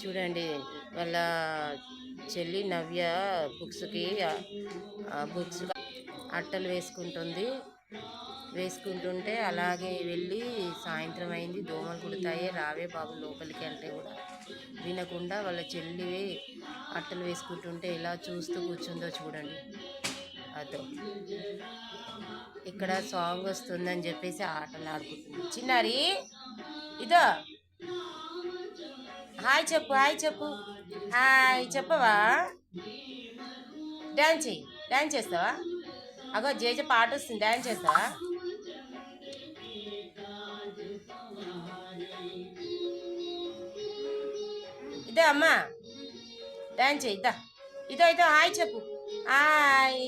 చూడండి వాళ్ళ చెల్లి నవ్య బుక్స్కి బుక్స్ అట్టలు వేసుకుంటుంటే అలాగే వెళ్ళి సాయంత్రం అయింది, దోమలు కుడతాయి, రావే బాబు లోపలికి అంటే కూడా వినకుండా వాళ్ళ చెల్లి అట్టలు వేసుకుంటుంటే ఎలా చూస్తూ కూర్చుందో చూడండి. అదో ఇక్కడ సాంగ్ వస్తుందని చెప్పేసి ఆటలు ఆడుకుంటుంది. చిన్నారి ఇదో హాయ్ చెప్పు, హాయ్ చెప్పు, హాయ్ చెప్పవా? డ్యాన్స్ చెయ్యి, డ్యాన్స్ చేస్తావా? అగో జేజ పాట వస్తుంది, డ్యాన్స్ చేస్తావా? ఇదే అమ్మా డ్యాన్స్ చెయ్యి, ఇద్దా ఇదో ఇదో హాయ్ చెప్పు, హాయ్.